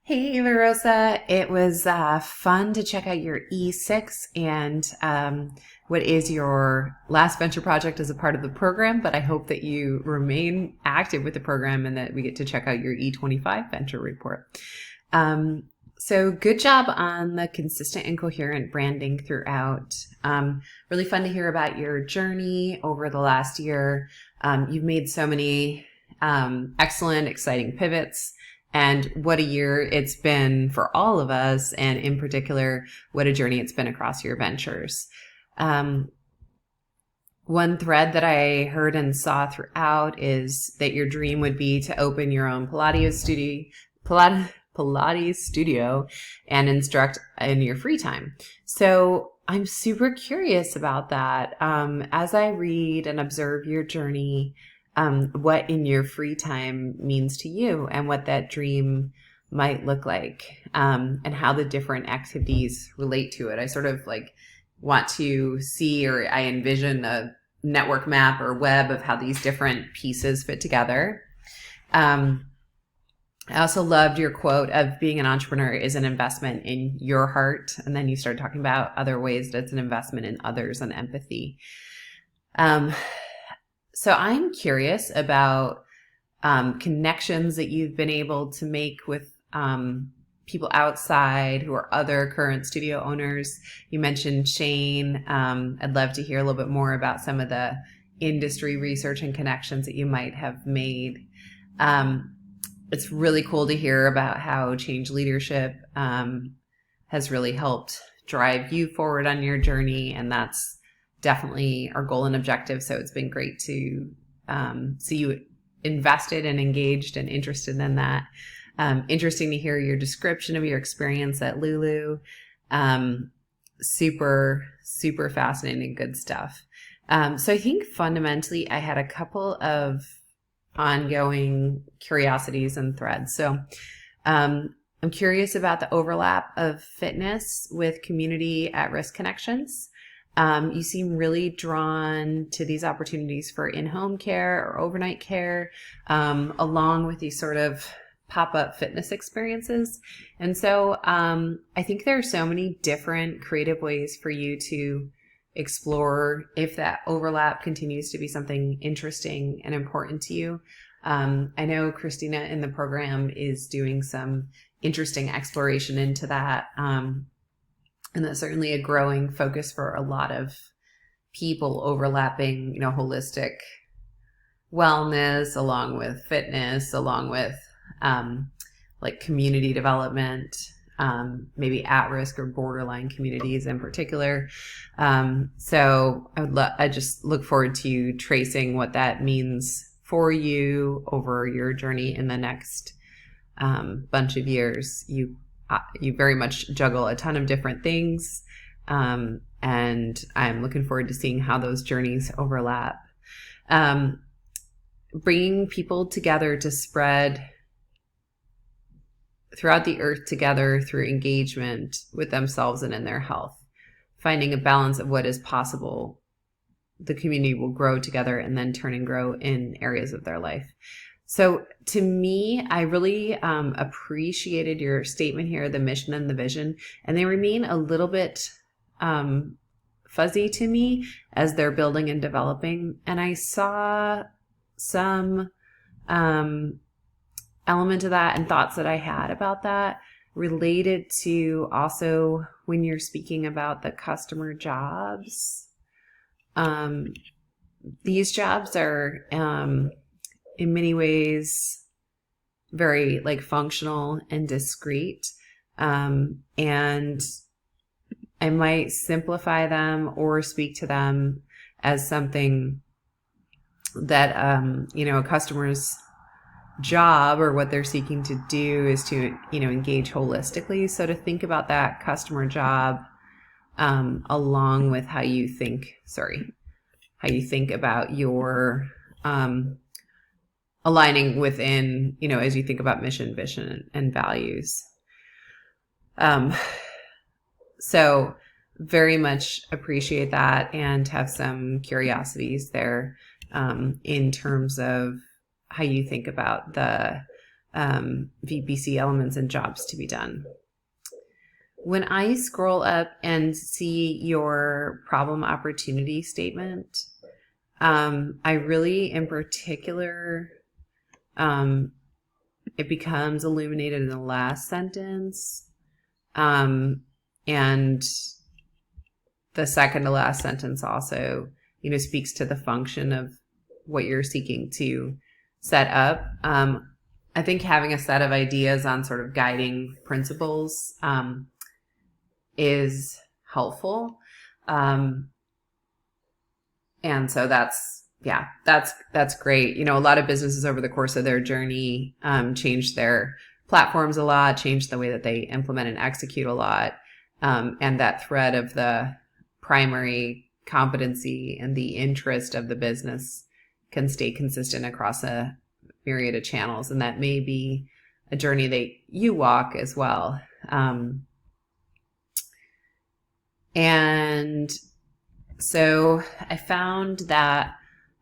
Hey, Evarosa. It was fun to check out your E6 and what is your last venture project as a part of the program, but I hope that you remain active with the program and that we get to check out your E25 venture report. So good job on the consistent and coherent branding throughout. Really fun to hear about your journey over the last year. You've made so many excellent, exciting pivots. And what a year it's been for all of us, and in particular, what a journey it's been across your ventures. One thread that I heard and saw throughout is that your dream would be to open your own Pilates studio and instruct in your free time. So I'm super curious about that. As I read and observe your journey, what in your free time means to you and what that dream might look like, and how the different activities relate to it. I sort of want to see, or I envision a network map or web of how these different pieces fit together. I also loved your quote of being an entrepreneur is an investment in your heart. And then you started talking about other ways that it's an investment in others and empathy. So I'm curious about connections that you've been able to make with people outside who are other current studio owners. You mentioned Shane. I'd love to hear a little bit more about some of the industry research and connections that you might have made. It's really cool to hear about how change leadership has really helped drive you forward on your journey, and that's definitely our goal and objective. So it's been great to see you invested and engaged and interested in that. Interesting to hear your description of your experience at Lulu. Super, super fascinating, good stuff. So I think fundamentally I had a couple of ongoing curiosities and threads. So I'm curious about the overlap of fitness with community at-risk connections. You seem really drawn to these opportunities for in-home care or overnight care, along with these sort of pop-up fitness experiences. And so I think there are so many different creative ways for you to explore if that overlap continues to be something interesting and important to you. I know Christina in the program is doing some interesting exploration into that. And that's certainly a growing focus for a lot of people, overlapping, holistic wellness along with fitness, along with community development, maybe at-risk or borderline communities in particular. So I just look forward to tracing what that means for you over your journey in the next bunch of years. You very much juggle a ton of different things, and I'm looking forward to seeing how those journeys overlap. Bringing people together to spread throughout the earth together through engagement with themselves and in their health, finding a balance of what is possible. The community will grow together and then turn and grow in areas of their life. So to me, I really appreciated your statement here, the mission and the vision, and they remain a little bit fuzzy to me as they're building and developing. And I saw some element of that and thoughts that I had about that related to also when you're speaking about the customer jobs. These jobs are in many ways very functional and discreet, and I might simplify them or speak to them as something that a customer's job or what they're seeking to do is to engage holistically. So to think about that customer job along with how you think about your aligning within, as you think about mission, vision, and values. So very much appreciate that and have some curiosities there in terms of how you think about the VPC elements and jobs to be done. When I scroll up and see your problem opportunity statement, I really, in particular, it becomes illuminated in the last sentence, and the second to last sentence also, speaks to the function of what you're seeking to set up. I think having a set of ideas on sort of guiding principles is helpful. And so that's great. A lot of businesses over the course of their journey change their platforms a lot, change the way that they implement and execute a lot. And that thread of the primary competency and the interest of the business can stay consistent across a myriad of channels. And that may be a journey that you walk as well. And so I found that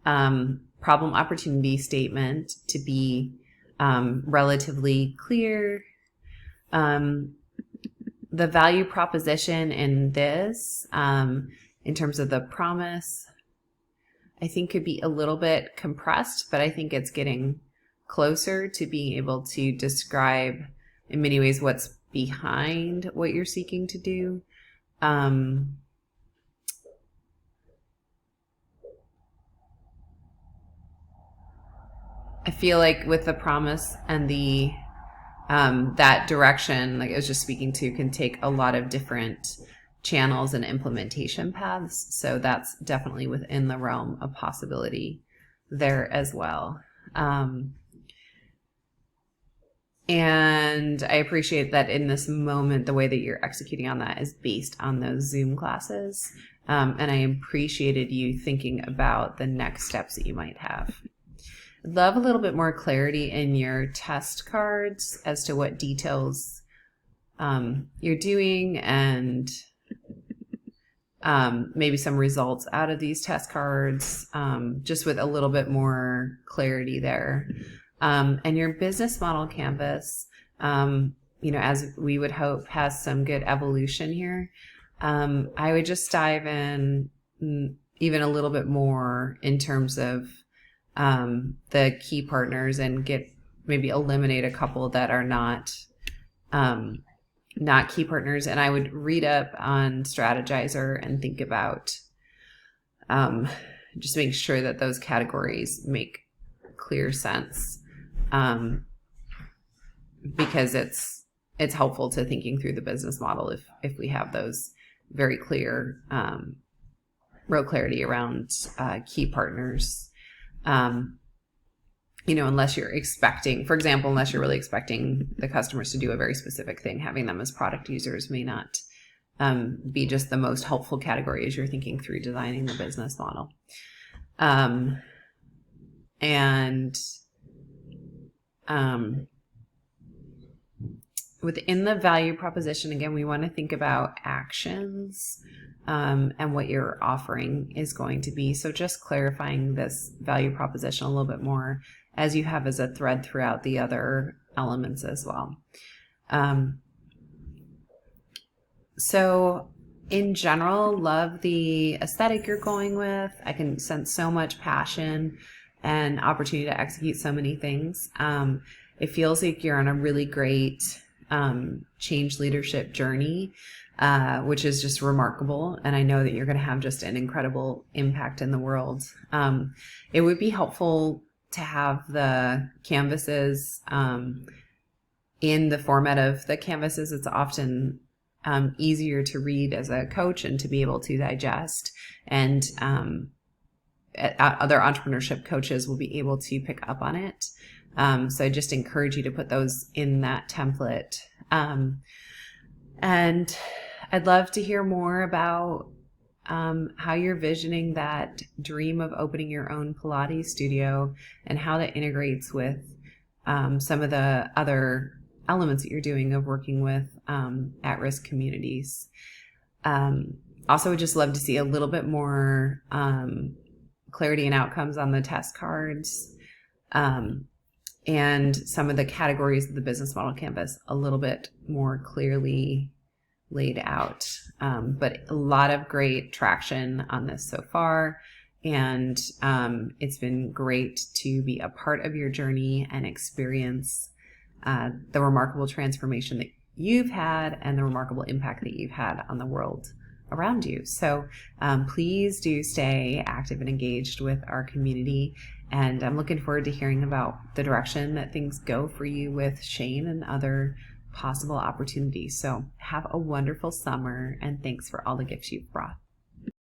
problem opportunity statement to be relatively clear. The value proposition in this, in terms of the promise, I think could be a little bit compressed, but I think it's getting closer to being able to describe in many ways what's behind what you're seeking to do. I feel like with the promise and the that direction, like I was just speaking to, can take a lot of different channels and implementation paths. So that's definitely within the realm of possibility there as well. And I appreciate that in this moment, the way that you're executing on that is based on those Zoom classes. And I appreciated you thinking about the next steps that you might have. I'd love a little bit more clarity in your test cards as to what details you're doing, and maybe some results out of these test cards, just with a little bit more clarity there. And your business model canvas, as we would hope, has some good evolution here. I would just dive in even a little bit more in terms of the key partners, and maybe eliminate a couple that are not key partners. And I would read up on Strategizer and think about just make sure that those categories make clear sense, because it's helpful to thinking through the business model if we have those very clear, real clarity around key partners. Unless you're expecting, for example, unless you're really expecting the customers to do a very specific thing, having them as product users may not be just the most helpful category as you're thinking through designing the business model. Within the value proposition, again, we want to think about actions and what your offering is going to be. So just clarifying this value proposition a little bit more, as you have as a thread throughout the other elements as well. So in general, love the aesthetic you're going with. I can sense so much passion and opportunity to execute so many things. It feels like you're on a really great change leadership journey, which is just remarkable. And I know that you're going to have just an incredible impact in the world. It would be helpful to have the canvases in the format of the canvases. It's often easier to read as a coach and to be able to digest. And other entrepreneurship coaches will be able to pick up on it. So I just encourage you to put those in that template. And I'd love to hear more about how you're visioning that dream of opening your own Pilates studio and how that integrates with some of the other elements that you're doing of working with at-risk communities. Also, would just love to see a little bit more clarity and outcomes on the test cards. and some of the categories of the business model canvas a little bit more clearly laid out. But a lot of great traction on this so far. And it's been great to be a part of your journey and experience the remarkable transformation that you've had and the remarkable impact that you've had on the world around you. So please do stay active and engaged with our community. And I'm looking forward to hearing about the direction that things go for you with Shane and other possible opportunities. So have a wonderful summer, and thanks for all the gifts you've brought.